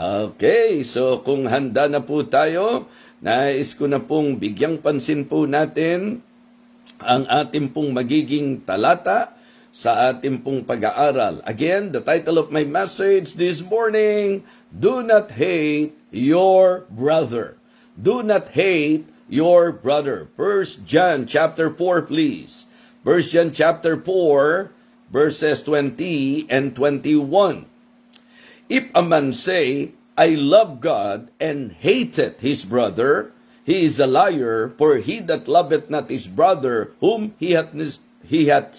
Okay, so kung handa na po tayo, nais ko na pong bigyang pansin po natin ang ating pong magiging talata sa ating pong pag-aaral. Again, the title of my message this morning, Do Not Hate Your Brother. Do not hate your brother. 1 John chapter 4, please. 1 John chapter 4, verses 20 and 21. If a man say, I love God, and hateth his brother, he is a liar, for he that loveth not his brother, whom he hath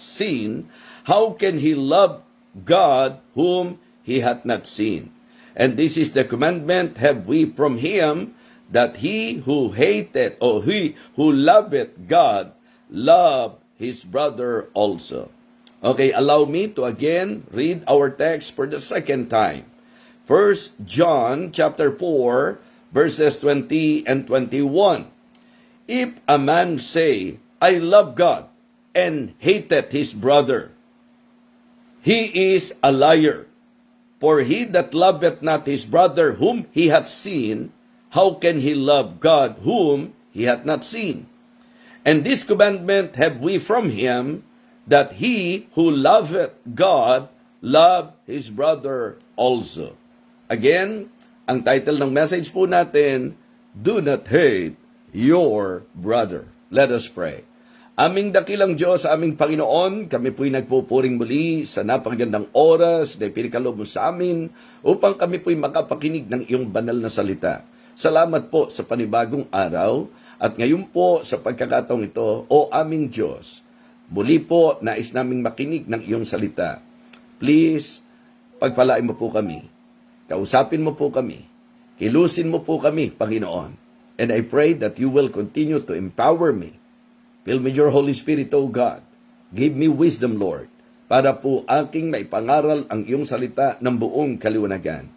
seen, how can he love God, whom he hath not seen? And this is the commandment have we from him, that he who hateth, or he who loveth God, love his brother also. Okay, allow me to again read our text for the second time. 1 John chapter 4, verses 20 and 21. If a man say, I love God, and hateth his brother, he is a liar. For he that loveth not his brother whom he hath seen, how can he love God whom he hath not seen? And this commandment have we from him, that he who loveth God, love his brother also. Again, ang title ng message po natin, Do Not Hate Your Brother. Let us pray. Aming dakilang Diyos, aming Panginoon, kami po'y nagpupuring muli sa napakagandang oras na ipinakalob mo sa amin upang kami po'y makapakinig ng iyong banal na salita. Salamat po sa panibagong araw at ngayon po sa pagkakataong ito, O aming Diyos, muli po nais naming makinig ng iyong salita. Please, pagpalain mo po kami. Kausapin mo po kami. Kilusin mo po kami, Panginoon. And I pray that you will continue to empower me. Fill me your Holy Spirit, O God. Give me wisdom, Lord, para po aking maipangaral ang iyong salita ng buong kaliwanagan.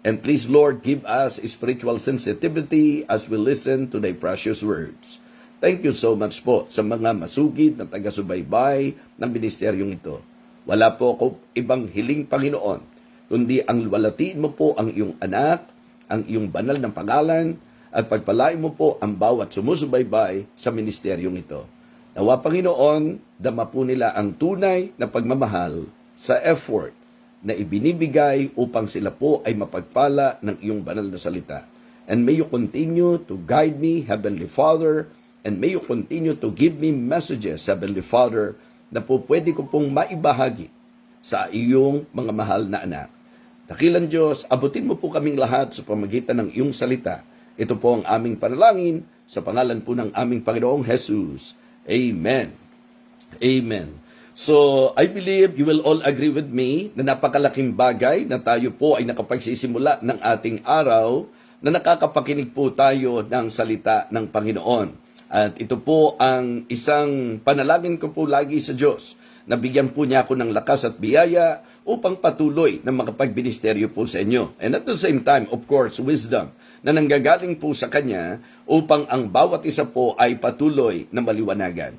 And please, Lord, give us spiritual sensitivity as we listen to thy precious words. Thank you so much po sa mga masugid na taga-subaybay ng ministeryong ito. Wala po ako ibang hiling, Panginoon, kundi ang walatiin mo po ang iyong anak, ang iyong banal ng pangalan, at pagpalain mo po ang bawat sumusubaybay sa ministeryong ito. Nawa, Panginoon, dama po nila ang tunay na pagmamahal sa effort na ibinibigay upang sila po ay mapagpala ng iyong banal na salita. And may you continue to guide me, Heavenly Father, and may you continue to give me messages, Heavenly Father, na po pwede ko pong maibahagi sa iyong mga mahal na anak. Dakilang Diyos, abutin mo po kaming lahat sa pamagitan ng iyong salita. Ito po ang aming panalangin sa pangalan po ng aming Panginoong Jesus. Amen. Amen. So, I believe you will all agree with me na napakalaking bagay na tayo po ay nakapagsisimula ng ating araw na nakakapakinig po tayo ng salita ng Panginoon. At ito po ang isang panalangin ko po lagi sa Diyos. Nabigyan po niya ako ng lakas at biyaya upang patuloy na makapagministeryo po sa inyo. And at the same time, of course, wisdom na nanggagaling po sa Kanya upang ang bawat isa po ay patuloy na maliwanagan.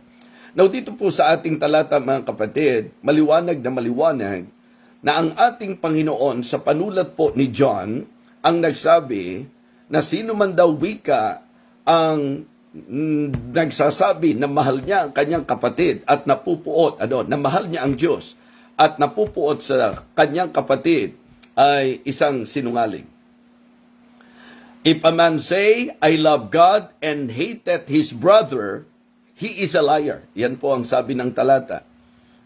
Now dito po sa ating talata, mga kapatid, maliwanag na ang ating Panginoon sa panulat po ni John ang nagsabi na sino man daw wika ang nagsasabi na mahal niya ang kanyang kapatid at napupuot, na mahal niya ang Diyos at napupuot sa kanyang kapatid ay isang sinungaling. If a man say, I love God and hateth his brother, he is a liar. Yan po ang sabi ng talata.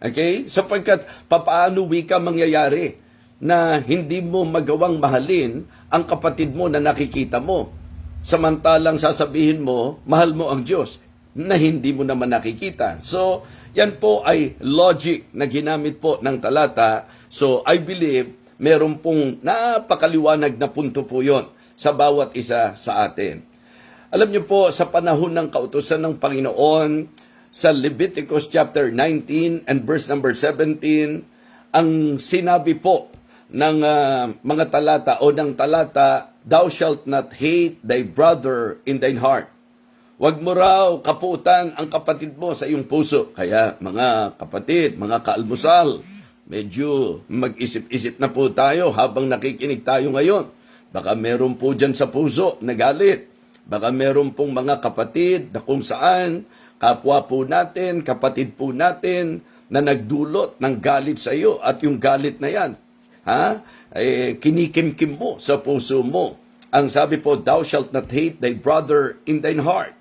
Okay? Sapagkat papaano wika mangyayari na hindi mo magawang mahalin ang kapatid mo na nakikita mo? Samantalang sasabihin mo, mahal mo ang Diyos na hindi mo naman nakikita. So, yan po ay logic na ginamit po ng talata. So, I believe meron pong napakaliwanag na punto po yon sa bawat isa sa atin. Alam niyo po, sa panahon ng kautusan ng Panginoon, sa Leviticus chapter 19 and verse number 17, ang sinabi po ng mga talata o ng talata, Thou shalt not hate thy brother in thine heart. Huwag mo raw kaputan ang kapatid mo sa iyong puso. Kaya mga kapatid, mga kaalmusal, medyo mag-isip-isip na po tayo habang nakikinig tayo ngayon. Baka meron po dyan sa puso na galit. Baka meron pong mga kapatid na kung saan kapwa po natin, kapatid po natin na nagdulot ng galit sa iyo at yung galit na yan, kinikimkim mo sa puso mo. Ang sabi po, thou shalt not hate thy brother in thine heart.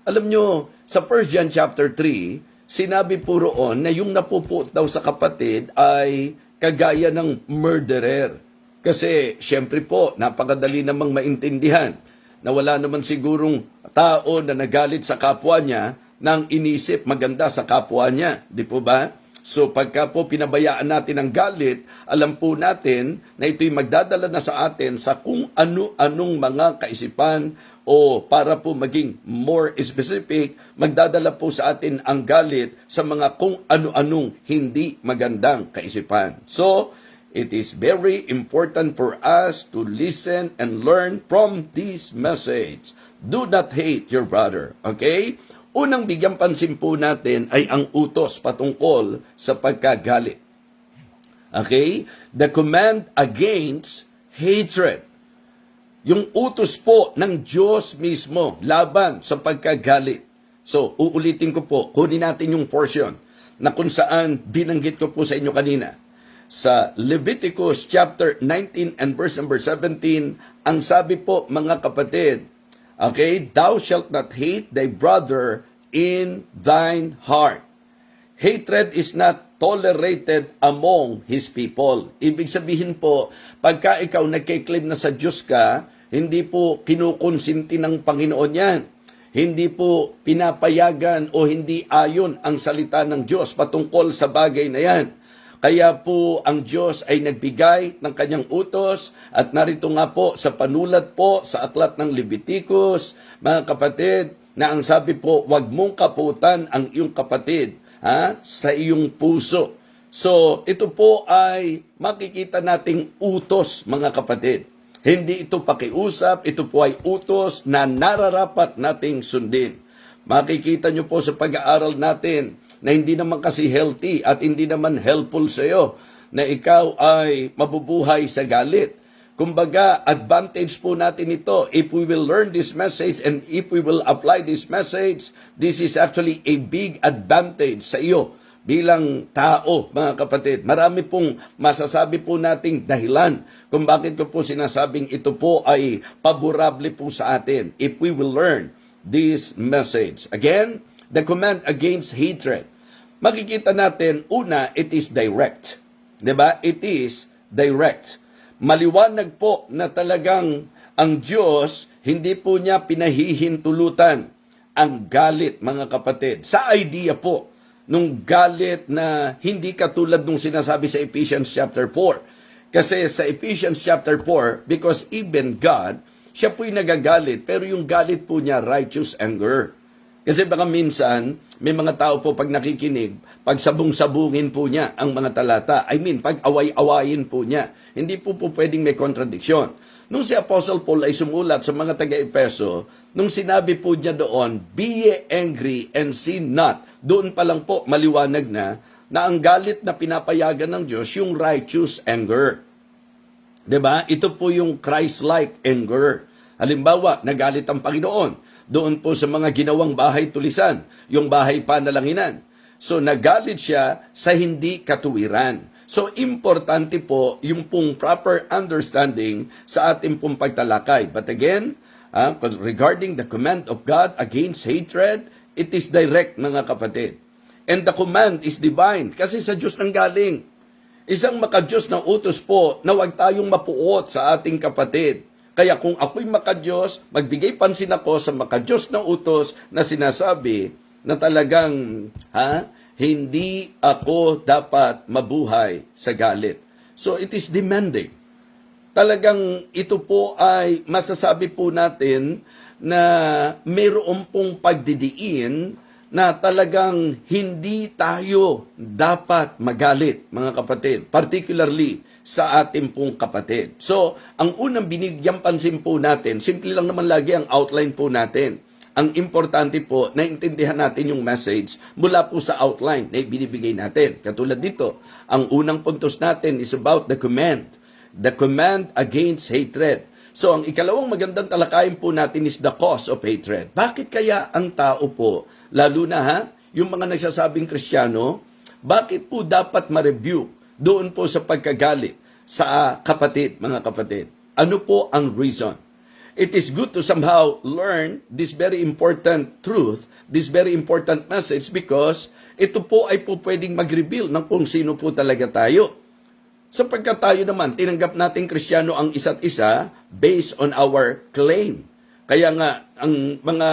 Alam nyo, sa 1 John chapter 3, sinabi po roon na yung napuput daw sa kapatid ay kagaya ng murderer. Kasi, syempre po, napakadali namang maintindihan na wala naman sigurong tao na nagalit sa kapwa niya nang inisip maganda sa kapwa niya. Di po ba? So, pagka po pinabayaan natin ang galit, alam po natin na ito'y magdadala na sa atin sa kung ano-anong mga kaisipan o para po maging more specific, magdadala po sa atin ang galit sa mga kung ano-anong hindi magandang kaisipan. So, it is very important for us to listen and learn from this message. Do not hate your brother. Okay? Unang bigyang pansin po natin ay ang utos patungkol sa pagkagalit. Okay? The command against hatred. Yung utos po ng Diyos mismo laban sa pagkagalit. So, uulitin ko po, kunin natin yung portion na kung saan binanggit ko po sa inyo kanina. Sa Leviticus chapter 19 and verse number 17, ang sabi po mga kapatid, okay, thou shalt not hate thy brother in thine heart. Hatred is not tolerated among his people. Ibig sabihin po, pagka ikaw nagkiklaim na sa Diyos ka, hindi po kinukonsinti ng Panginoon yan. Hindi po pinapayagan o hindi ayon ang salita ng Diyos patungkol sa bagay na yan. Kaya po ang Diyos ay nagbigay ng kanyang utos at narito nga po sa panulat po sa aklat ng Leviticus, mga kapatid, na ang sabi po, huwag mong kaputan ang iyong kapatid sa iyong puso. So ito po ay makikita nating utos, mga kapatid. Hindi ito pakiusap, ito po ay utos na nararapat nating sundin. Makikita nyo po sa pag-aaral natin na hindi naman kasi healthy at hindi naman helpful sa iyo na ikaw ay mabubuhay sa galit. Kumbaga, advantage po natin ito. If we will learn this message and if we will apply this message, this is actually a big advantage sa iyo bilang tao, mga kapatid. Marami pong masasabi po nating dahilan kung bakit ko po sinasabing ito po ay paborable po sa atin if we will learn this message. Again, the command against hatred. Makikita natin, una, it is direct. Diba? It is direct. Maliwanag po na talagang ang Diyos, hindi po niya pinahihintulutan ang galit, mga kapatid. Sa idea po, nung galit na hindi katulad nung sinasabi sa Ephesians chapter 4. Kasi sa Ephesians chapter 4, because even God, siya po'y nagagalit, pero yung galit po niya, righteous anger. Kasi baka minsan, may mga tao po pag nakikinig, pag sabong-sabungin po niya ang mga talata. I mean, pag away-awayin po niya. Hindi po pwedeng may contradiction. Nung si Apostle Paul ay sumulat sa mga taga-Epeso, nung sinabi po niya doon, be ye angry and sin not. Doon pa lang po maliwanag na ang galit na pinapayagan ng Diyos, yung righteous anger. Diba? Ito po yung Christ-like anger. Halimbawa, nagalit ang Panginoon doon po sa mga ginawang bahay tulisan, yung bahay panalanginan. So, nagalit siya sa hindi katuwiran. So, importante po yung pong proper understanding sa ating pong pagtalakay. But again, regarding the command of God against hatred, it is direct, mga kapatid. And the command is divine, kasi sa Diyos nang galing. Isang makadiyos na utos po na huwag tayong mapuot sa ating kapatid. Kaya kung ako'y makadiyos, magbigay pansin ako sa makadiyos na utos na sinasabi na talagang hindi ako dapat mabuhay sa galit. So it is demanding. Talagang ito po ay masasabi po natin na mayroon pong pagdidiin na talagang hindi tayo dapat magalit, mga kapatid. Particularly sa ating pong kapatid. So, ang unang binigyang pansin po natin, simple lang naman lagi ang outline po natin. Ang importante po, naintindihan natin yung message mula po sa outline na ibinibigay natin. Katulad dito, ang unang puntos natin is about the command. The command against hatred. So, ang ikalawang magandang talakayin po natin is the cause of hatred. Bakit kaya ang tao po, lalo na yung mga nagsasabing Kristiyano, bakit po dapat ma-review doon po sa pagkagalit sa kapatid, mga kapatid? Ano po ang reason? It is good to somehow learn this very important truth, this very important message, because ito po ay po pwedeng mag-reveal ng kung sino po talaga tayo. Sapagkat tayo naman, tinanggap natin Kristiyano ang isa't isa based on our claim. Kaya nga, ang mga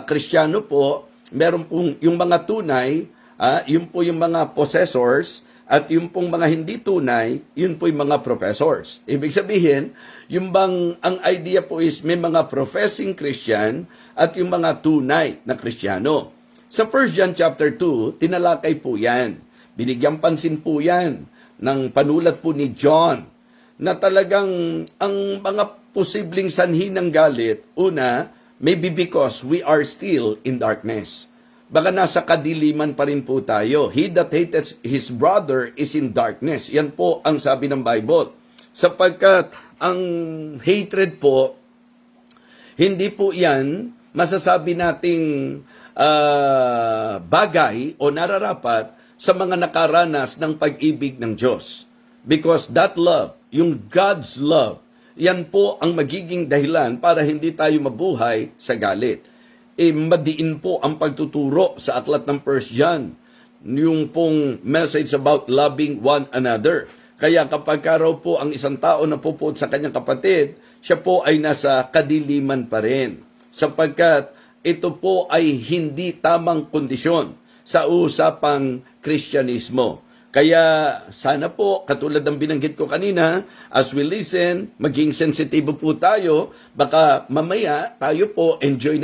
Kristiyano po, meron pong yung mga tunay, yun po yung mga possessors, at yung pong mga hindi tunay, yun po yung mga professors. Ibig sabihin, yung bang, ang idea po is may mga professing Christian at yung mga tunay na Kristiyano. Sa 1 John chapter 2, tinalakay po yan. Binigyang pansin po yan ng panulat po ni John na talagang ang mga posibleng sanhi ng galit, una, maybe because we are still in darkness. Baka nasa kadiliman pa rin po tayo. He that hates his brother is in darkness. Yan po ang sabi ng Bible. Sapagkat ang hatred po, hindi po yan masasabi nating bagay o nararapat sa mga nakaranas ng pag-ibig ng Diyos. Because that love, yung God's love, yan po ang magiging dahilan para hindi tayo mabuhay sa galit. Madiin po ang pagtuturo sa aklat ng 1 John, yung pong message about loving one another. Kaya kapag raw po ang isang tao na pupuot sa kanyang kapatid, siya po ay nasa kadiliman pa rin. Sapagkat ito po ay hindi tamang kondisyon sa usapang Kristyanismo. Kaya sana po, katulad ng binanggit ko kanina, as we listen, maging sensitibo po tayo, baka mamaya tayo po enjoy,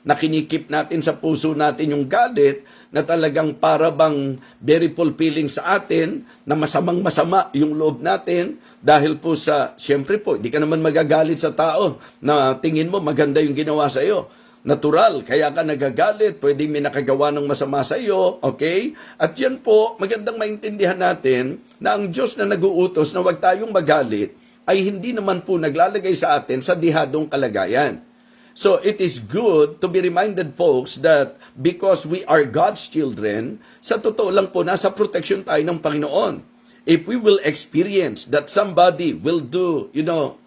na kinikip natin sa puso natin yung galit na talagang para bang very fulfilling sa atin, na masamang-masama yung loob natin dahil po sa, siyempre po, di ka naman magagalit sa tao na tingin mo maganda yung ginawa sa iyo. Natural, kaya ka nagagalit, pwedeng may nakagawa ng masama sa iyo, okay? At yan po, magandang maintindihan natin na ang Diyos na nag-uutos na huwag tayong magalit ay hindi naman po naglalagay sa atin sa dihadong kalagayan. So it is good to be reminded, folks, that because we are God's children, sa totoo lang po, nasa protection tayo ng Panginoon. If we will experience that somebody will do,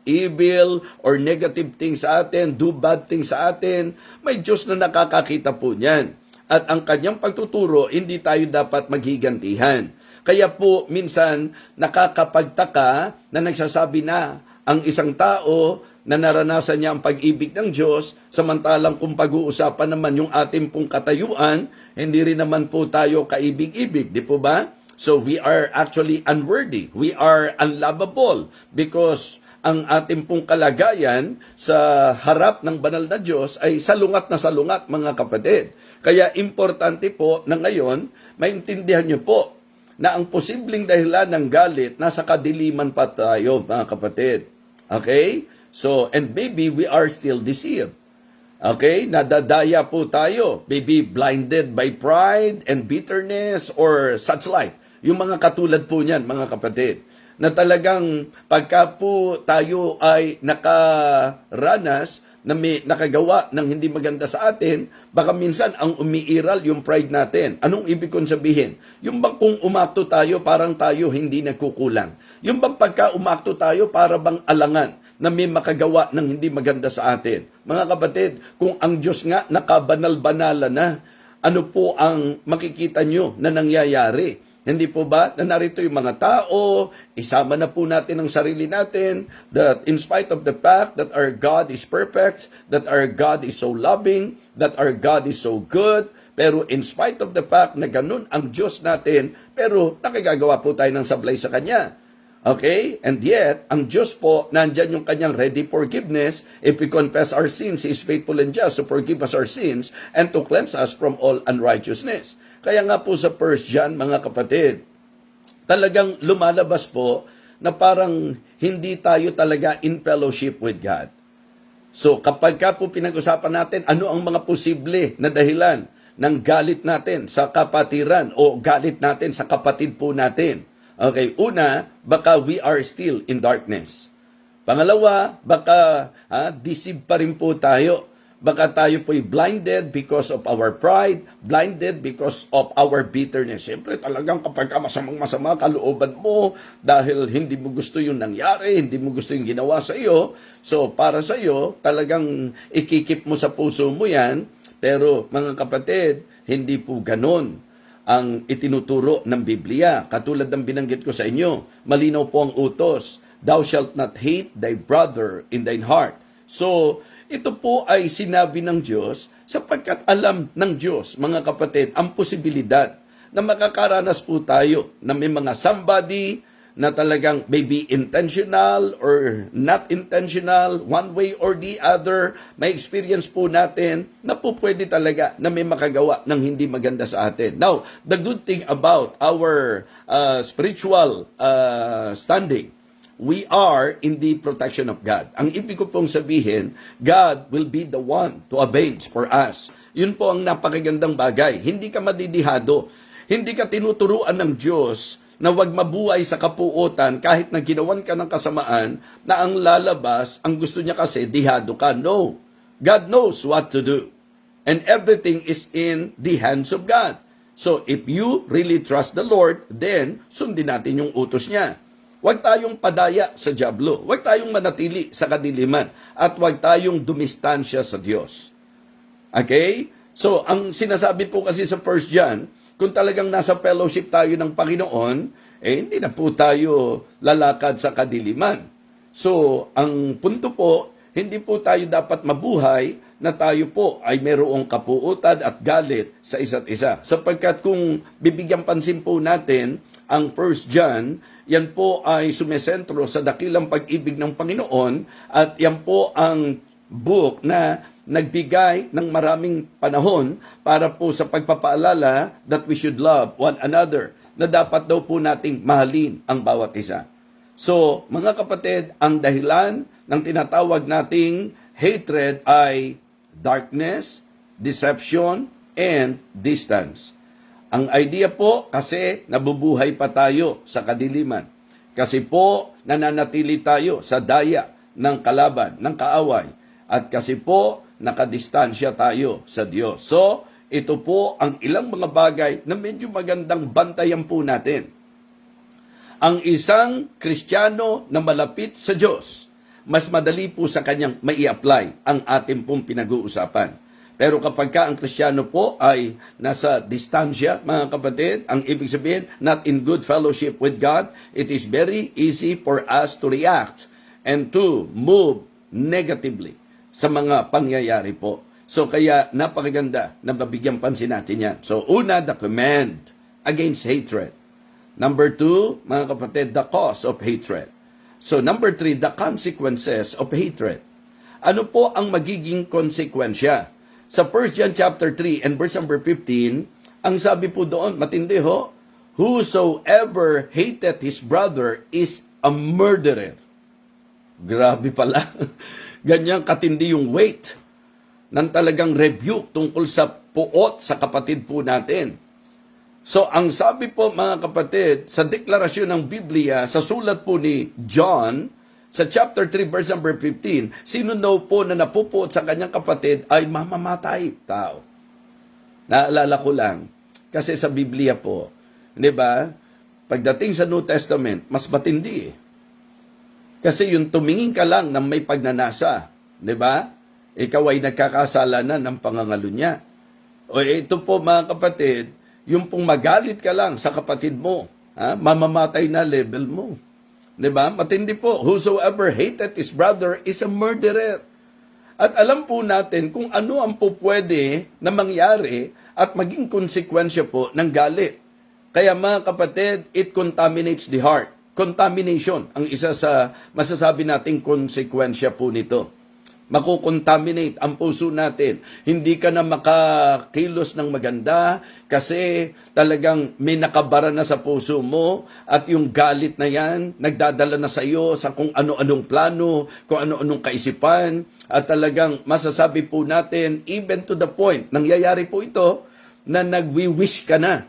evil or negative things sa atin, do bad things sa atin, may Diyos na nakakakita po niyan. At ang kanyang pagtuturo, hindi tayo dapat maghigantihan. Kaya po, minsan, nakakapagtaka na nagsasabi na ang isang tao na naranasan niya ang pag-ibig ng Diyos, samantalang kung pag-uusapan naman yung ating pong katayuan, hindi rin naman po tayo kaibig-ibig, di po ba? So we are actually unworthy. We are unlovable because ang ating pong kalagayan sa harap ng banal na Diyos ay salungat na salungat, mga kapatid. Kaya importante po na ngayon, maintindihan niyo po na ang posibleng dahilan ng galit nasa kadiliman pa tayo, mga kapatid. Okay? So, and maybe we are still deceived. Okay? Nadadaya po tayo. Maybe blinded by pride and bitterness or such like. Yung mga katulad po niyan, mga kapatid, na talagang pagka po tayo ay nakaranas na may nakagawa ng hindi maganda sa atin, baka minsan ang umiiral yung pride natin. Anong ibig kong sabihin? Yung bang kung umakto tayo, parang tayo hindi nagkukulang. Yung bang pagka umakto tayo, para bang alangan na may makagawa ng hindi maganda sa atin. Mga kapatid, kung ang Diyos nga nakabanal-banala na, ano po ang makikita nyo na nangyayari? Hindi po ba na narito yung mga tao, isama na po natin ang sarili natin, that in spite of the fact that our God is perfect, that our God is so loving, that our God is so good, pero in spite of the fact na ganun ang Diyos natin, pero nakagagawa po tayo ng sablay sa Kanya. Okay? And yet, ang Diyos po, nandyan yung Kanyang ready forgiveness. If we confess our sins, He is faithful and just to forgive us our sins and to cleanse us from all unrighteousness. Kaya nga po sa 1 John, mga kapatid, talagang lumalabas po na parang hindi tayo talaga in fellowship with God. So kapag ka po pinag-usapan natin, ano ang mga posible na dahilan ng galit natin sa kapatiran o galit natin sa kapatid po natin? Okay, una, baka we are still in darkness. Pangalawa, baka deceive pa rin po tayo. Baka tayo po'y blinded because of our pride, blinded because of our bitterness. Siyempre, talagang kapag masamang-masama kalooban mo dahil hindi mo gusto yung nangyari, hindi mo gusto yung ginawa sa iyo, so para sa iyo, talagang ikikip mo sa puso mo yan. Pero mga kapatid, hindi po ganon ang itinuturo ng Biblia. Katulad ng binanggit ko sa inyo, malinaw po ang utos, thou shalt not hate thy brother in thine heart. So, ito po ay sinabi ng Diyos sapagkat alam ng Diyos, mga kapatid, ang posibilidad na makakaranas po tayo na may mga somebody na talagang maybe intentional or not intentional, one way or the other, may experience po natin na po pwede talaga na may makagawa ng hindi maganda sa atin. Now, the good thing about our spiritual standing, we are in the protection of God. Ang ibig ko pong sabihin, God will be the one to avenge for us. Yun po ang napakagandang bagay. Hindi ka madidihado. Hindi ka tinuturuan ng Diyos na wag mabuhay sa kapuotan kahit na ginawan ka ng kasamaan na ang lalabas, ang gusto niya kasi, dihado ka. No. God knows what to do. And everything is in the hands of God. So if you really trust the Lord, then sundin natin yung utos niya. Huwag tayong padaya sa dyablo. Huwag tayong manatili sa kadiliman. At huwag tayong dumistansya sa Diyos. Okay? So, ang sinasabi po kasi sa 1 John, kung talagang nasa fellowship tayo ng Panginoon, hindi na po tayo lalakad sa kadiliman. So, ang punto po, hindi po tayo dapat mabuhay na tayo po ay mayroong kapuutan at galit sa isa't isa. Sapagkat kung bibigyan pansin po natin ang 1 John, yan po ay sumesentro sa dakilang pag-ibig ng Panginoon at yan po ang book na nagbigay ng maraming panahon para po sa pagpapaalala that we should love one another, na dapat daw po nating mahalin ang bawat isa. So, mga kapatid, ang dahilan ng tinatawag nating hatred ay darkness, deception, and distance. Ang idea po kasi nabubuhay pa tayo sa kadiliman. Kasi po nananatili tayo sa daya ng kalaban, ng kaaway. At kasi po nakadistansya tayo sa Diyos. So, ito po ang ilang mga bagay na medyo magandang bantayan po natin. Ang isang Kristiyano na malapit sa Diyos, mas madali po sa kanyang mai-apply ang ating pong pinag-uusapan. Pero kapag ka ang Kristiyano po ay nasa distansya, mga kapatid, ang ibig sabihin, not in good fellowship with God, it is very easy for us to react and to move negatively sa mga pangyayari po. So kaya napakaganda na mabigyan pansin natin yan. So una, the command against hatred. Number 2, mga kapatid, the cause of hatred. So number 3, the consequences of hatred. Ano po ang magiging konsekwensya? Sa 1 John chapter 3 and verse number 15, ang sabi po doon, matindi ho, whosoever hateth his brother is a murderer. Grabe pala. Ganyang katindi yung weight ng talagang rebuke tungkol sa puot sa kapatid po natin. So, ang sabi po mga kapatid, sa deklarasyon ng Biblia, sa sulat po ni John, sa chapter 3, verse number 15, sino daw po na napupuot sa kanyang kapatid ay mamamatay tao. Naalala ko lang, kasi sa Biblia po, di ba, pagdating sa New Testament, mas matindi eh. Kasi yung tumingin ka lang ng may pagnanasa, di ba? Ikaw ay nagkakasala na ng pangangalo niya. O ito po mga kapatid, yung pong magalit ka lang sa kapatid mo, mamamatay na level mo. Diba? Matindi po. Whosoever hated his brother is a murderer. At alam po natin kung ano ang po pwede na mangyari at maging konsekwensya po ng galit. Kaya mga kapatid, it contaminates the heart. Contamination ang isa sa masasabi nating konsekwensya po nito. Makukontaminate ang puso natin. Hindi ka na makakilos ng maganda kasi talagang may nakabara na sa puso mo at yung galit na yan, nagdadala na sa iyo sa kung ano-anong plano, kung ano-anong kaisipan at talagang masasabi po natin, even to the point, nangyayari po ito na nagwi-wish ka na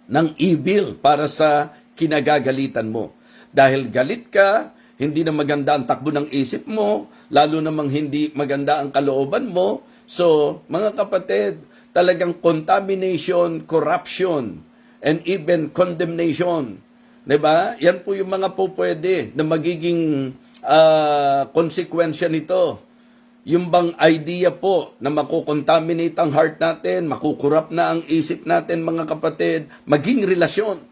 ng evil para sa kinagagalitan mo. Dahil galit ka, hindi na maganda ang takbo ng isip mo, lalo namang hindi maganda ang kalooban mo. So, mga kapatid, talagang contamination, corruption, and even condemnation. Diba? Yan po yung mga po pwede na magiging konsekwensya nito. Yung bang idea po na makukontaminate ang heart natin, makukurap na ang isip natin, mga kapatid, maging relasyon.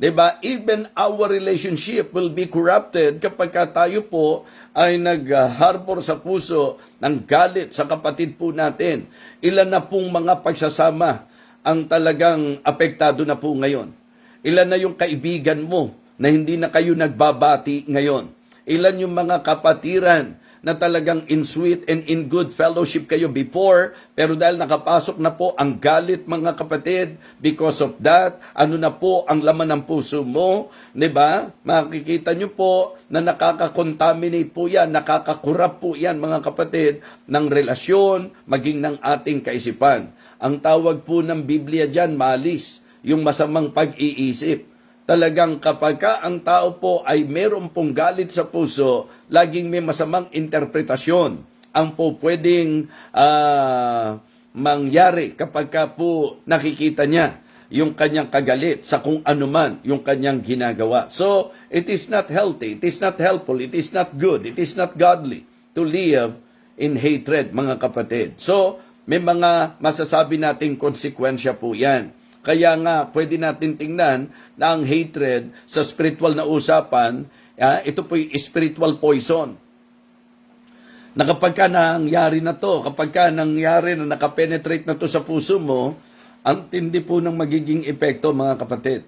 Diba? Even our relationship will be corrupted kapag tayo po ay nag-harbor sa puso ng galit sa kapatid po natin. Ilan na pong mga pagsasama ang talagang apektado na po ngayon. Ilan na yung kaibigan mo na hindi na kayo nagbabati ngayon. Ilan yung mga kapatiran na talagang in sweet and in good fellowship kayo before, pero dahil nakapasok na po ang galit, mga kapatid, because of that, ano na po ang laman ng puso mo, diba? Makikita nyo po na nakaka-contaminate po yan, nakakakurap po yan, mga kapatid, ng relasyon, maging ng ating kaisipan. Ang tawag po ng Biblia dyan, malis, yung masamang pag-iisip. Talagang kapag ang tao po ay meron pong galit sa puso, laging may masamang interpretasyon ang po pwedeng mangyari kapag po nakikita niya yung kanyang kagalit sa kung anuman yung kanyang ginagawa. So, it is not healthy, it is not helpful, it is not good, it is not godly to live in hatred, mga kapatid. So, may mga masasabi nating konsekwensya po yan. Kaya nga, pwede natin tingnan na ang hatred sa spiritual na usapan, ito po yung spiritual poison. Na kapag ka nangyari na to, kapag ka nangyari na nakapenetrate na to sa puso mo, ang tindi po ng magiging epekto, mga kapatid.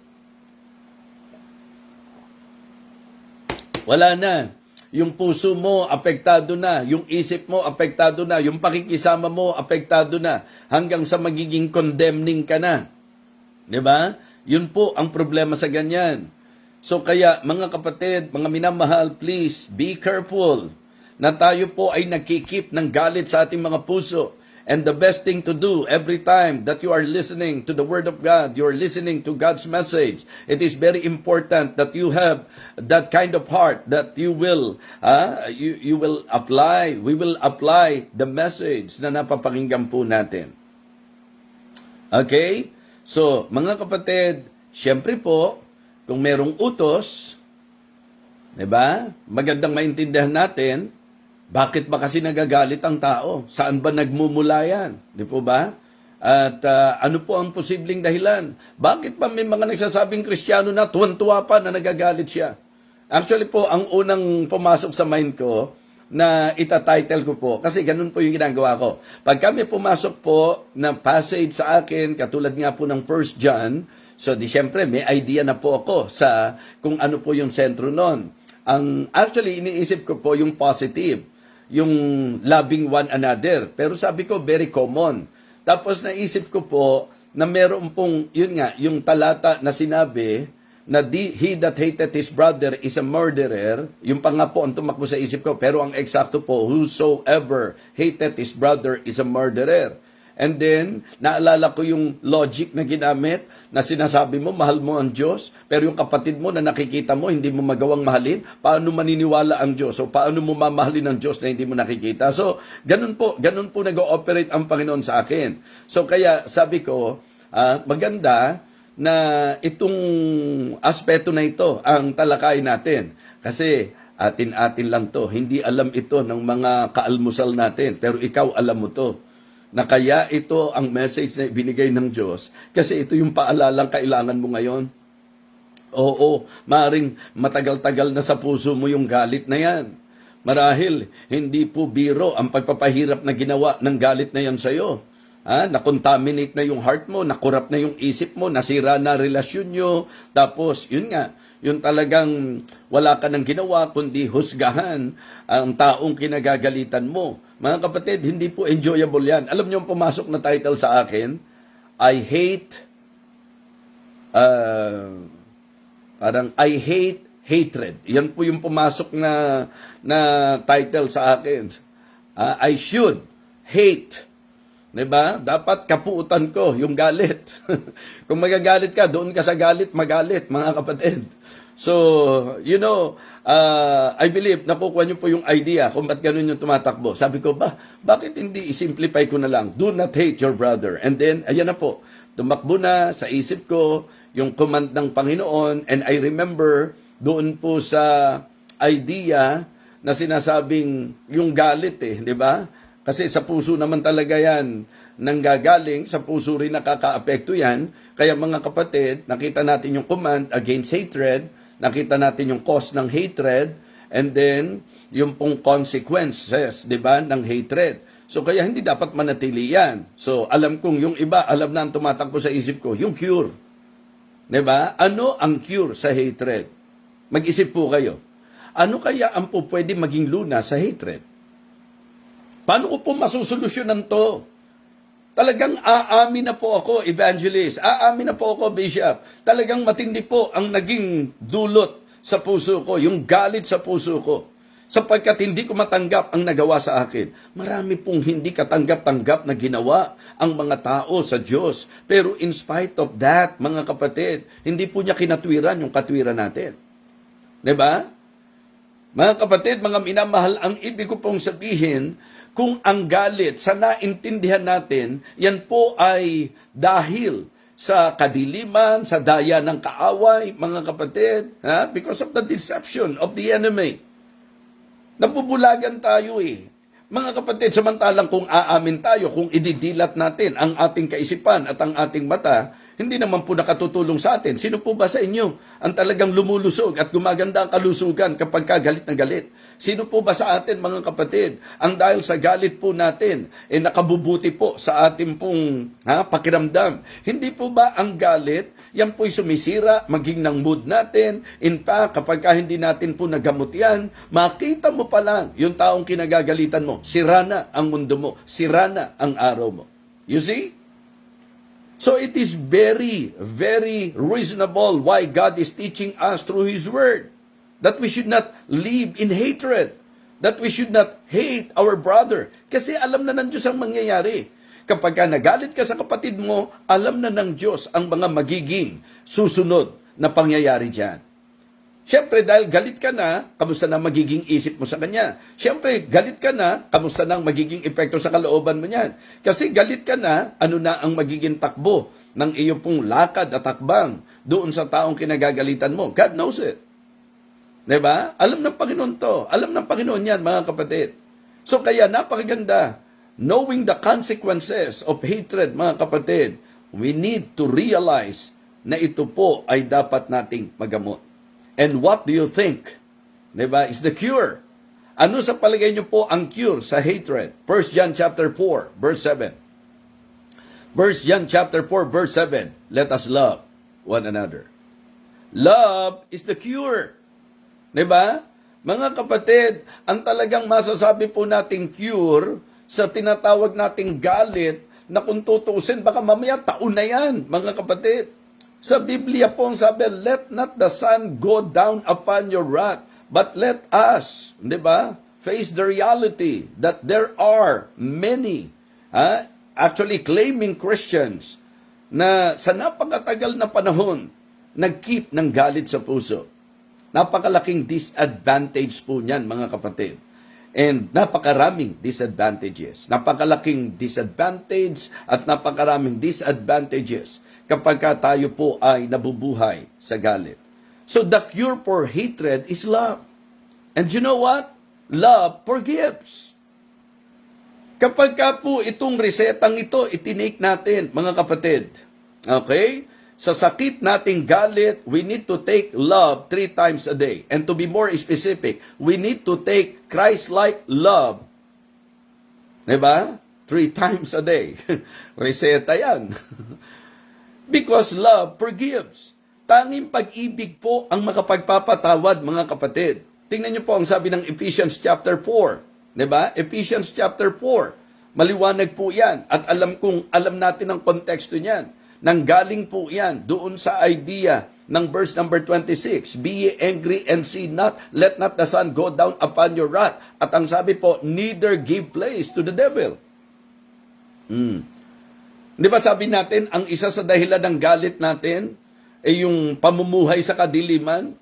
Wala na. Yung puso mo, apektado na. Yung isip mo, apektado na. Yung pakikisama mo, apektado na. Hanggang sa magiging condemning ka na. Diba? Yun po ang problema sa ganyan. So kaya, mga kapatid, mga minamahal, please, be careful na tayo po ay nagkikip ng galit sa ating mga puso. And the best thing to do every time that you are listening to the Word of God, you are listening to God's message, it is very important that you have that kind of heart that you will apply, we will apply the message na napapakinggan po natin. Okay? So, mga kapatid, syempre po, kung merong utos, diba? Magandang maintindihan natin, bakit ba kasi nagagalit ang tao? Saan ba nagmumula yan? Di po ba? At ano po ang posibleng dahilan? Bakit ba may mga nagsasabing Kristiyano na tuwan-tuwa pa na nagagalit siya? Actually po, ang unang pumasok sa mind ko, na itatitle ko po, kasi ganun po yung ginagawa ko. Pag kami pumasok po na passage sa akin, katulad nga po ng 1 John, so di syempre may idea na po ako sa kung ano po yung sentro nun. Actually, iniisip ko po yung positive, yung loving one another. Pero sabi ko, very common. Tapos naisip ko po na meron pong, yun nga, yung talata na sinabi, na he that hated his brother is a murderer, yung pa nga po ang tumakbo sa isip ko, pero ang eksakto po, whosoever hated his brother is a murderer. And then, naalala ko yung logic na ginamit, na sinasabi mo, mahal mo ang Diyos, pero yung kapatid mo na nakikita mo, hindi mo magawang mahalin, paano maniniwala ang Diyos? O paano mo mamahalin ang Diyos na hindi mo nakikita? So, ganun po nag-ooperate ang Panginoon sa akin. So, kaya sabi ko, maganda, na itong aspeto na ito ang talakay natin. Kasi atin-atin lang to. Hindi alam ito ng mga kaalmusal natin. Pero ikaw alam mo to. Na kaya ito ang message na binigay ng Diyos. Kasi ito yung paalalang kailangan mo ngayon. Oo, maring matagal-tagal na sa puso mo yung galit na yan. Marahil, hindi po biro ang pagpapahirap na ginawa ng galit na yan sa'yo. Na-contaminate na yung heart mo, nakurap na yung isip mo, nasira na relasyon nyo, tapos yun nga, yung talagang wala ka nang ginawa kundi husgahan ang taong kinagagalitan mo. Mga kapatid, hindi po enjoyable yan. Alam nyo ang pumasok na title sa akin, I hate hatred. Yan po yung pumasok na title sa akin. I should hate. Diba? Dapat kapuutan ko yung galit. Kung magagalit ka, doon ka sa galit, magalit, mga kapatid. So, I believe, nakukuha niyo po yung idea kung ba't ganun yung tumatakbo. Sabi ko, bakit hindi i-simplify ko na lang? Do not hate your brother. And then, ayan na po, tumakbo na sa isip ko yung command ng Panginoon. And I remember doon po sa idea na sinasabing yung galit di ba? Kasi sa puso naman talaga yan nanggagaling, sa puso rin nakaka-apekto yan. Kaya mga kapatid, nakita natin yung command against hatred, nakita natin yung cause ng hatred, and then yung pong consequences, di ba, ng hatred. So kaya hindi dapat manatili yan. So alam kong yung iba, alam na ang tumatakbo sa isip ko, yung cure. Di ba? Ano ang cure sa hatred? Mag-isip po kayo. Ano kaya ang po pwede maging lunas sa hatred? Paano ko po masusolusyonan to? Talagang aamin na po ako, evangelist. Aamin na po ako, bishop. Talagang matindi po ang naging dulot sa puso ko, yung galit sa puso ko. Sapagkat hindi ko matanggap ang nagawa sa akin. Marami pong hindi katanggap-tanggap na ginawa ang mga tao sa Diyos. Pero in spite of that, mga kapatid, hindi po niya kinatwiran yung katwiran natin. Diba? Mga kapatid, mga minamahal, ang ibig ko pong sabihin, kung ang galit sa naintindihan natin, yan po ay dahil sa kadiliman, sa daya ng kaaway, mga kapatid, because of the deception of the enemy. Nabubulagan tayo Mga kapatid, samantalang kung aamin tayo, kung ididilat natin ang ating kaisipan at ang ating mata, hindi naman po nakatutulong sa atin. Sino po ba sa inyo ang talagang lumulusog at gumaganda ang kalusugan kapag galit na galit? Sino po ba sa atin, mga kapatid, ang dahil sa galit po natin, nakabubuti po sa ating pong pakiramdam? Hindi po ba ang galit, yan po'y sumisira, maging ng mood natin? In fact, kapag hindi natin po nagamot yan, makita mo pa lang yung taong kinagagalitan mo, sira na ang mundo mo, sira na ang araw mo. You see? So it is very, very reasonable why God is teaching us through His Word that we should not live in hatred, that we should not hate our brother. Kasi alam na ng Diyos ang mangyayari. Kapag nagalit ka sa kapatid mo, alam na ng Diyos ang mga magiging susunod na pangyayari dyan. Siyempre, dahil galit ka na, kamusta na magiging isip mo sa kanya? Siyempre, galit ka na, kamusta na ang magiging epekto sa kalooban mo niyan? Kasi galit ka na, ano na ang magiging takbo ng iyong pong lakad at takbang doon sa taong kinagagalitan mo? God knows it. Diba? Alam ng Panginoon to. Alam ng Panginoon yan, mga kapatid. So kaya napakaganda, knowing the consequences of hatred, mga kapatid, we need to realize na ito po ay dapat nating magamot. And what do you think? Diba? Is the cure. Ano sa palagay niyo po ang cure sa hatred? 1 John chapter 4, verse 7. 1 John chapter 4, verse 7. Let us love one another. Love is the cure. Diba? Mga kapatid, ang talagang masasabi po nating cure sa tinatawag nating galit na kung tutuusin, baka mamaya taon na yan, mga kapatid. Sa Biblia po ang sabi, let not the sun go down upon your wrath, but let us, di ba, face the reality that there are many, actually claiming Christians, na sa napakatagal na panahon, nag-keep ng galit sa puso. Napakalaking disadvantage po niyan, mga kapatid. And napakaraming disadvantages. Napakalaking disadvantage at napakaraming disadvantages kapag tayo po ay nabubuhay sa galit. So the cure for hatred is love. And you know what? Love forgives. Kapag po itong resetang ito, itinake natin, mga kapatid. Okay? Sa sakit nating galit, we need to take love 3 times a day. And to be more specific, we need to take Christ-like love. Diba? 3 times a day. Reseta yan. Because love forgives. Tanging pag-ibig po ang makapagpapatawad, mga kapatid. Tingnan niyo po ang sabi ng Ephesians chapter 4. Diba? Ephesians chapter 4. Maliwanag po yan. At alam natin ang konteksto niyan. Nanggaling po yan doon sa idea ng verse number 26. Be ye angry and sin not, let not the sun go down upon your wrath. At ang sabi po, neither give place to the devil. Di ba sabi natin, ang isa sa dahilan ng galit natin ay yung pamumuhay sa kadiliman?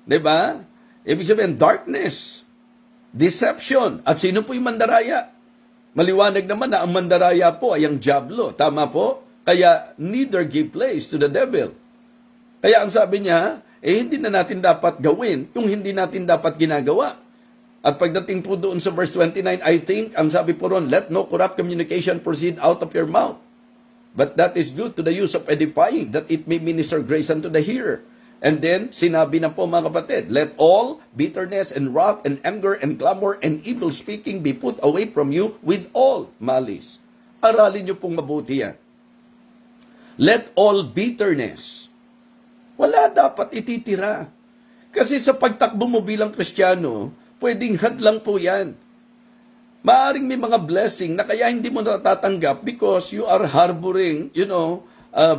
'Di ba? Ibig sabihin, darkness, deception. At sino po yung mandaraya? Maliwanag naman na ang mandaraya po ay ang dyablo. Tama po? Kaya, neither give place to the devil. Kaya ang sabi niya, hindi na natin dapat gawin yung hindi natin dapat ginagawa. At pagdating po doon sa verse 29, I think, ang sabi po ron, let no corrupt communication proceed out of your mouth. But that is good to the use of edifying, that it may minister grace unto the hearer. And then, sinabi na po mga kapatid, let all bitterness and wrath and anger and clamor and evil speaking be put away from you with all malice. Aralin niyo pong mabuti yan. Let all bitterness. Wala dapat ititira. Kasi sa pagtakbo mo bilang Kristiyano, pwedeng hadlang po yan. Maaring may mga blessing na kaya hindi mo natatanggap because you are harboring,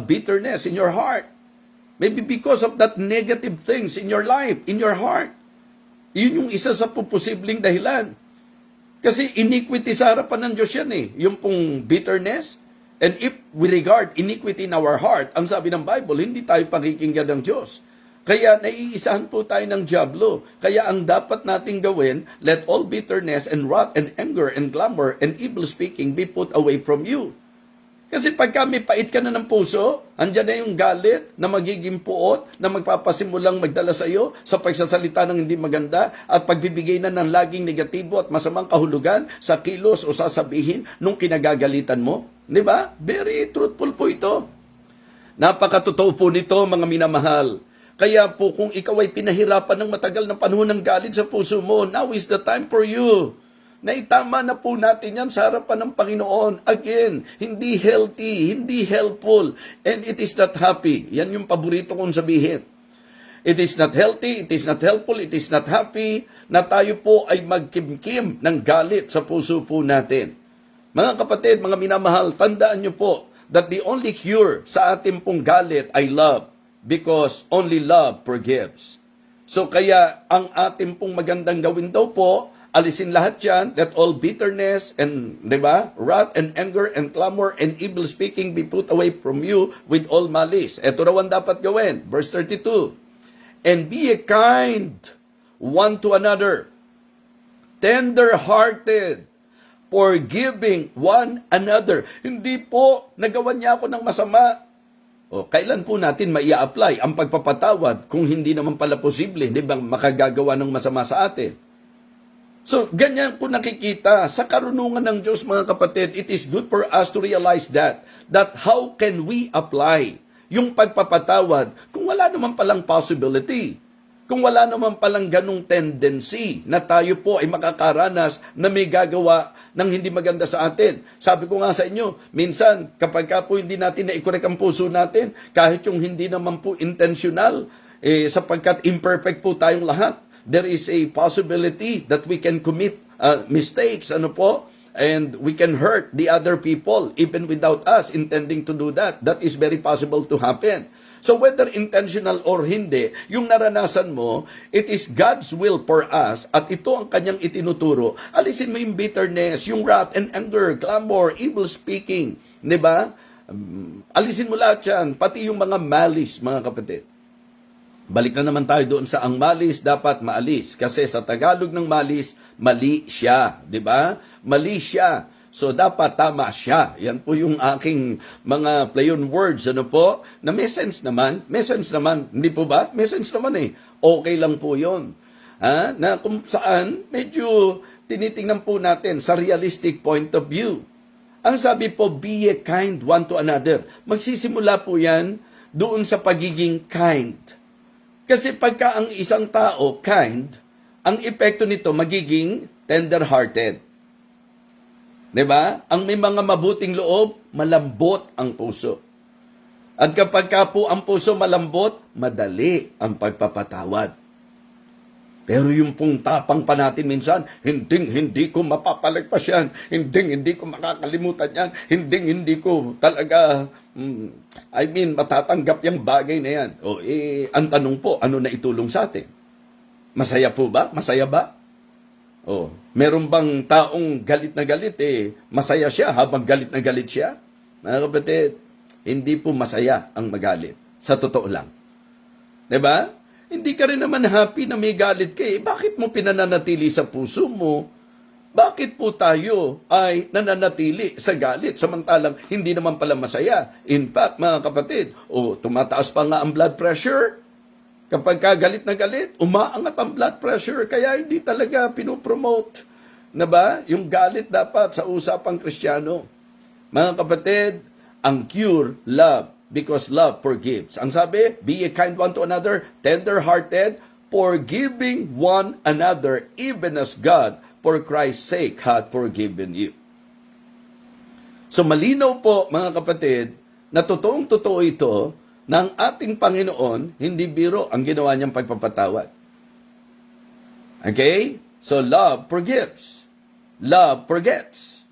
bitterness in your heart. Maybe because of that negative things in your life, in your heart. Yun yung isa sa posibleng dahilan. Kasi iniquity sa harapan ng Diyos yan eh. Yung pong bitterness. And if we regard iniquity in our heart, ang sabi ng Bible, hindi tayo pakikinggan ng Diyos. Kaya naiisahan po tayo ng dyablo. Kaya ang dapat nating gawin, let all bitterness and wrath and anger and clamor and evil speaking be put away from you. Kasi pagka may pait ka na ng puso, andyan na yung galit na magiging puot na magpapasimulang magdala sa iyo sa pagsasalita ng hindi maganda at pagbibigay na ng laging negatibo at masamang kahulugan sa kilos o sasabihin nung kinagagalitan mo. Di ba? Very truthful po ito. Napakatotoo po nito, mga minamahal. Kaya po kung ikaw ay pinahirapan ng matagal na panahon ng galit sa puso mo, now is the time for you. Naitama na po natin yan sa harapan ng Panginoon. Again, hindi healthy, hindi helpful, and it is not happy. Yan yung paborito kong sabihin. It is not healthy, it is not helpful, it is not happy na tayo po ay magkimkim ng galit sa puso po natin. Mga kapatid, mga minamahal, tandaan nyo po that the only cure sa ating pong galit ay love because only love forgives. So kaya ang ating pong magandang gawin daw po, alisin lahat yan, let all bitterness and, wrath and anger and clamor and evil speaking be put away from you with all malice. Ito raw ang dapat gawin. Verse 32. And be ye kind one to another, tender-hearted, forgiving one another. Hindi po nagawan niya ako ng masama. Kailan po natin maia-apply ang pagpapatawad kung hindi naman pala posible, di ba, makagagawa ng masama sa atin? So, ganyan po nakikita sa karunungan ng Diyos, mga kapatid. It is good for us to realize that how can we apply yung pagpapatawad kung wala naman palang possibility, kung wala naman palang ganong tendency na tayo po ay makakaranas na may gagawa ng hindi maganda sa atin. Sabi ko nga sa inyo, minsan kapag ka po hindi natin na-correct ang puso natin, kahit yung hindi naman po intentional, sapagkat imperfect po tayong lahat, there is a possibility that we can commit mistakes, and we can hurt the other people even without us intending to do that. That is very possible to happen. So whether intentional or hindi, yung naranasan mo, it is God's will for us at ito ang kanyang itinuturo. Alisin mo yung bitterness, yung wrath and anger, clamor, evil speaking. Diba? Alisin mo lahat yan, pati yung mga malice, mga kapatid. Balik na naman tayo doon sa ang malis dapat maalis. Kasi sa Tagalog ng malis, mali siya. Di ba? Mali siya. So, dapat tama siya. Yan po yung aking mga play on words. Na may sense naman. May sense naman. Hindi po ba? May sense naman eh. Okay lang po yun. Na kung saan, medyo tinitingnan po natin sa realistic point of view. Ang sabi po, be ye kind one to another. Magsisimula po yan doon sa pagiging kind. Kasi pagka ang isang tao kind, ang epekto nito magiging tender-hearted. Diba? Ang may mga mabuting loob, malambot ang puso. At kapag ka po ang puso malambot, madali ang pagpapatawad. Pero yung pong tapang pa natin minsan, hindi ko mapapalagpas yan, hindi ko makakalimutan yan, hindi ko talaga, matatanggap yung bagay na yan. Ang tanong po, ano na itulong sa atin? Masaya po ba? Masaya ba? Meron bang taong galit na galit, masaya siya habang galit na galit siya? Mga kapatid, hindi po masaya ang magalit. Sa totoo lang. Diba? Hindi ka rin naman happy na may galit ka eh. Bakit mo pinananatili sa puso mo? Bakit po tayo ay nananatili sa galit samantalang hindi naman pala masaya? In fact, mga kapatid, tumataas pa nga ang blood pressure. Kapag ka galit na galit, umaangat ang blood pressure. Kaya hindi talaga pinopromote na ba? Yung galit dapat sa usapang Kristiyano. Mga kapatid, ang cure, love. Because love forgives. Ang sabi, be a kind one to another, tender-hearted, forgiving one another, even as God, for Christ's sake, hath forgiven you. So malinaw po, mga kapatid, na totoong-totoo ito, ng ating Panginoon, hindi biro ang ginawa niyang pagpapatawad. Okay? So love forgives. Love forgets.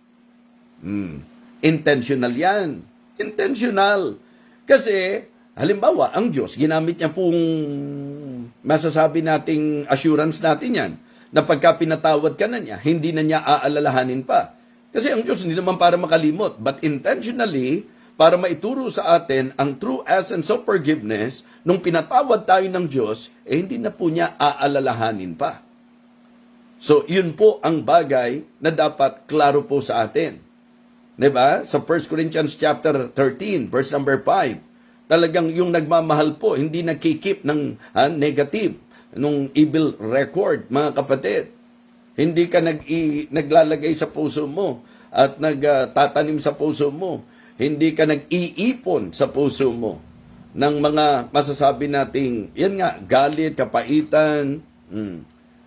Intentional yan. Intentional. Kasi, halimbawa, ang Diyos, ginamit niya pong masasabi nating assurance natin yan, na pagka pinatawad ka na niya, hindi na niya aalalahanin pa. Kasi ang Diyos, hindi naman para makalimot, but intentionally, para maituro sa atin ang true essence of forgiveness, nung pinatawad tayo ng Diyos, hindi na po niya aalalahanin pa. So, yun po ang bagay na dapat klaro po sa atin. Diba? Sa 1 Corinthians chapter 13, verse number 5, talagang yung nagmamahal po, hindi nakikip ng negative, nung evil record, mga kapatid. Hindi ka naglalagay sa puso mo at nagtatanim sa puso mo. Hindi ka nag-iipon sa puso mo ng mga masasabi nating, yan nga, galit, kapaitan.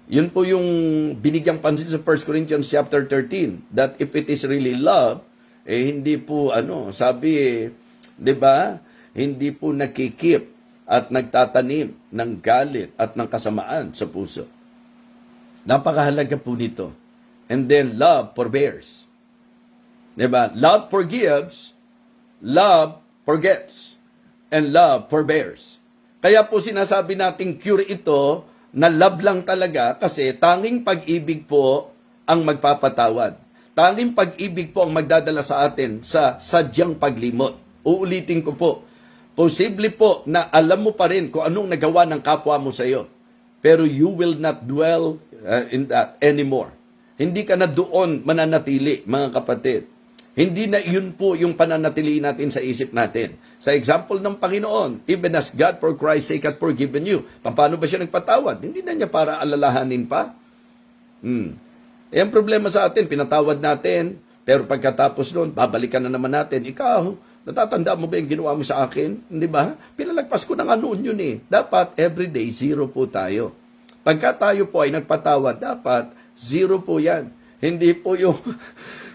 Yun po yung binigyang pansin sa 1 Corinthians chapter 13, that if it is really love, hindi po, sabi, di ba, hindi po nakikip at nagtatanim ng galit at ng kasamaan sa puso. Napakahalaga po nito. And then, love forbears. Di ba? Love forgives, love forgets, and love forbears. Kaya po sinasabi nating cure ito, na love lang talaga kasi tanging pag-ibig po ang magpapatawad. Tanging pag-ibig po ang magdadala sa atin sa sadyang paglimot. Uulitin ko po, posible po na alam mo pa rin kung anong nagawa ng kapwa mo sa iyo. Pero you will not dwell in that anymore. Hindi ka na doon mananatili, mga kapatid. Hindi na yun po yung pananatili natin sa isip natin. Sa example ng Panginoon, even as God for Christ's sake hath forgiven you. Paano ba siya nagpatawad? Hindi na niya para alalahanin pa. Ang problema sa atin, pinatawad natin, pero pagkatapos nun, babalikan na naman natin. Ikaw, natatanda mo ba yung ginawa mo sa akin? Hindi ba? Pinalagpas ko na nga noon yun eh. Dapat everyday, zero po tayo. Pagka tayo po ay nagpatawad, dapat zero po yan. Hindi po yung,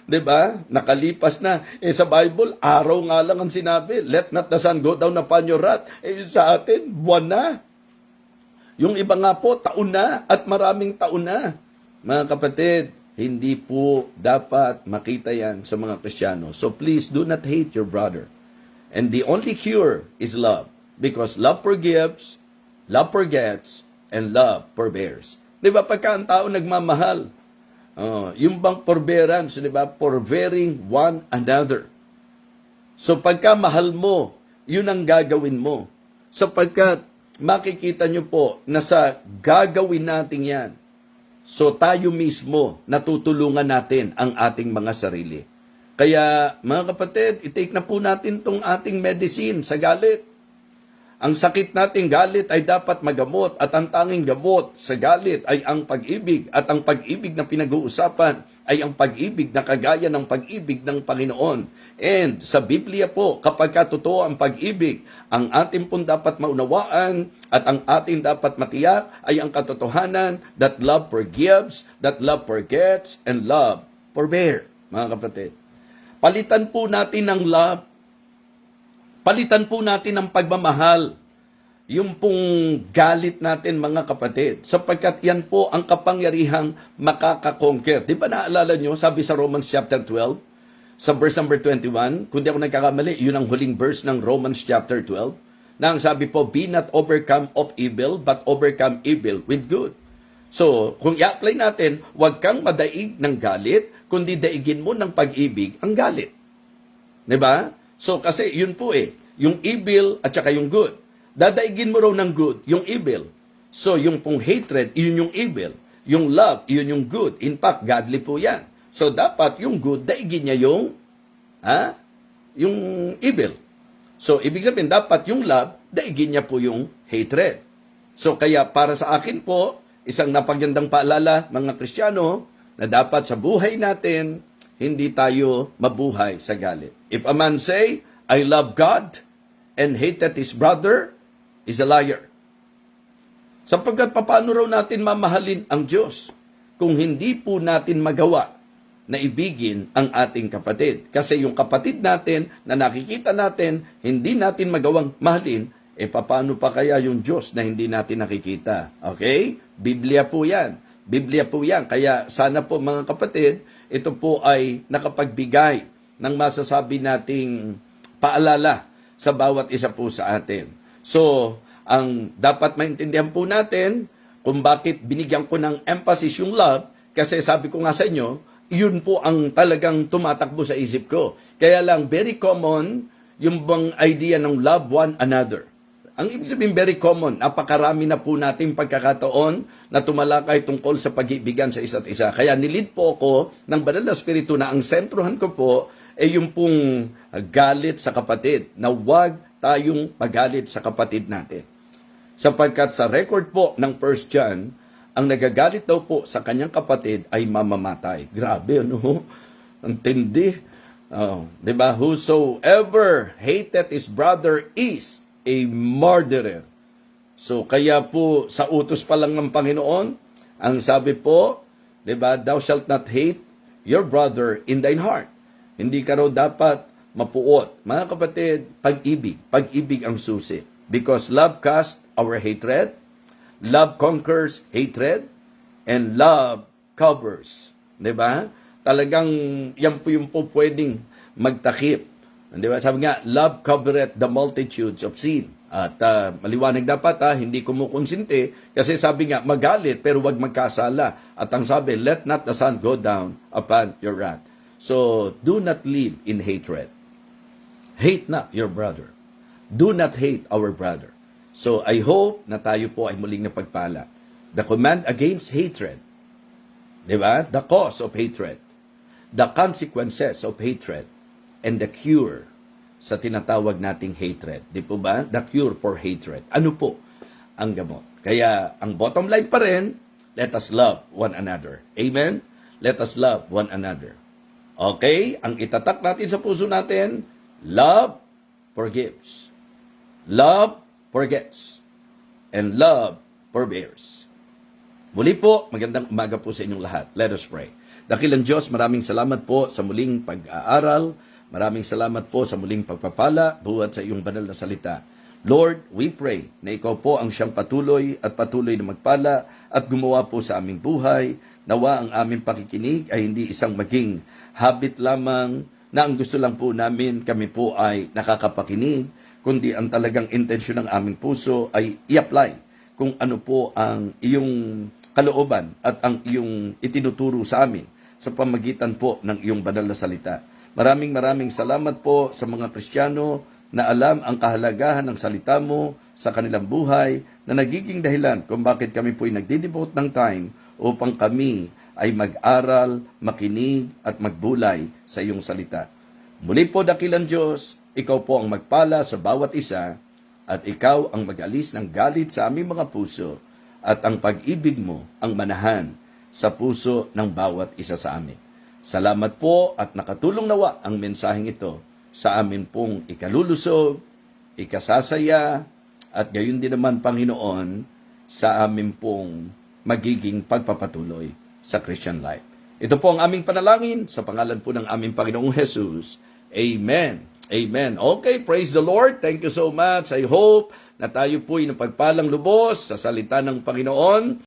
di ba, nakalipas na. Sa Bible, araw nga lang ang sinabi, let not the sun go down upon your wrath. Sa atin, buwan na. Yung iba nga po, taon na at maraming taon na. Mga kapatid, hindi po dapat makita yan sa mga Kristiyano. So please do not hate your brother. And the only cure is love. Because love forgives, love forgets, and love forbears. Di ba, pagka ang tao nagmamahal, yung bang forbearance, di ba, forbearing one another. So pagka mahal mo, yun ang gagawin mo. Sapagkat makikita nyo po na sa gagawin natin yan, so tayo mismo natutulungan natin ang ating mga sarili. Kaya mga kapatid, i-take na po natin tong ating medicine sa galit. Ang sakit nating galit ay dapat magamot at ang tanging gamot sa galit ay ang pag-ibig at ang pag-ibig na pinag-uusapan ay ang pag-ibig na kagaya ng pag-ibig ng Panginoon. And sa Biblia po, kapag totoo ang pag-ibig, ang ating pong dapat maunawaan at ang ating dapat matiyak ay ang katotohanan that love forgives, that love forgets, and love forbear. Mga kapatid, palitan po natin ng love, palitan po natin ng pagmamahal, yung pong galit natin, mga kapatid, sapagkat yan po ang kapangyarihang makakakonquer. Di ba naalala nyo, sabi sa Romans chapter 12, sa verse number 21, kung di ako nagkakamali, yun ang huling verse ng Romans chapter 12, na ang sabi po, be not overcome of evil, but overcome evil with good. So, kung i-apply natin, huwag kang madaig ng galit, kundi daigin mo ng pag-ibig ang galit. Di ba? So, kasi yun po yung evil at saka yung good. Dadaigin mo raw ng good, yung evil. So, yung pong hatred, yun yung evil. Yung love, yun yung good. In fact, godly po yan. So, dapat yung good, daigin niya yung evil. So, ibig sabihin, dapat yung love, daigin niya po yung hatred. So, kaya para sa akin po, isang napagandang paalala, mga Kristiyano, na dapat sa buhay natin, hindi tayo mabuhay sa galit. If a man say, I love God, and hateth his brother, is a liar. Sapagkat paano raw natin mamahalin ang Diyos kung hindi po natin magawa na ibigin ang ating kapatid. Kasi yung kapatid natin na nakikita natin, hindi natin magawang mahalin, paano pa kaya yung Diyos na hindi natin nakikita? Okay? Biblia po yan. Biblia po yan. Kaya sana po mga kapatid, ito po ay nakapagbigay ng masasabi nating paalala sa bawat isa po sa atin. So, ang dapat maintindihan po natin kung bakit binigyan ko ng emphasis yung love, kasi sabi ko nga sa inyo, yun po ang talagang tumatakbo sa isip ko. Kaya lang, very common yung bang idea ng love one another. Ang ibig sabihin, very common. Napakarami na po natin pagkakataon na tumalakay tungkol sa pag-ibigan sa isa't isa. Kaya nilid po ako ng Banal na Espiritu na ang sentrohan ko po ay yung pong galit sa kapatid, na huwag tayong magalit sa kapatid natin. Sapagkat sa record po ng 1 John, ang nagagalit daw po sa kanyang kapatid ay mamamatay. Grabe, ano? Ang tindi. Diba? Whosoever hated his brother is a murderer. So, kaya po, sa utos pa lang ng Panginoon, ang sabi po, diba, thou shalt not hate your brother in thine heart. Hindi ka raw dapat mapuot. Mga kapatid, pag-ibig. Pag-ibig ang susi. Because love casts our hatred, love conquers hatred, and love covers. Diba? Talagang yan po yung po pwedeng magtakip. Diba? Sabi nga, love covereth the multitudes of sin. At maliwanag dapat, hindi kumukonsinti, kasi sabi nga, magalit pero wag magkasala. At ang sabi, let not the sun go down upon your wrath. So, do not live in hatred. Hate not your brother. Do not hate our brother. So, I hope na tayo po ay muling napagpala. The command against hatred, di ba? The cause of hatred, the consequences of hatred, and the cure sa tinatawag nating hatred. Di po ba? The cure for hatred. Ano po ang gamot? Kaya, ang bottom line pa rin, let us love one another. Amen? Let us love one another. Okay? Ang itatak natin sa puso natin, love forgives. Love forgets. And love forbears. Muli po, magandang umaga po sa inyong lahat. Let us pray. Dakilang Diyos, maraming salamat po sa muling pag-aaral. Maraming salamat po sa muling pagpapala buhat sa iyong banal na salita. Lord, we pray na ikaw po ang siyang patuloy na magpala at gumawa po sa aming buhay. Nawa ang aming pakikinig ay hindi isang maging habit lamang na ang gusto lang po namin kami po ay nakakapakinig, kundi ang talagang intensyon ng aming puso ay i-apply kung ano po ang iyong kalooban at ang iyong itinuturo sa amin sa pamagitan po ng iyong banal na salita. Maraming salamat po sa mga Kristiyano na alam ang kahalagahan ng salita mo sa kanilang buhay, na nagiging dahilan kung bakit kami po ay nagdidevote ng time upang kami ay mag-aral, makinig at magbulay sa iyong salita. Muli po, dakilang Diyos, ikaw po ang magpala sa bawat isa at ikaw ang mag-alis ng galit sa aming mga puso at ang pag-ibig mo ang manahan sa puso ng bawat isa sa amin. Salamat po at nakatulong nawa ang mensaheng ito sa amin pong ikalulusog, ikasasaya, at gayon din naman, Panginoon, sa amin pong magiging pagpapatuloy sa Christian life. Ito po ang aming panalangin sa pangalan po ng aming Panginoong Jesus. Amen. Amen. Okay, praise the Lord. Thank you so much. I hope na tayo po'y napagpalang lubos sa salita ng Panginoon.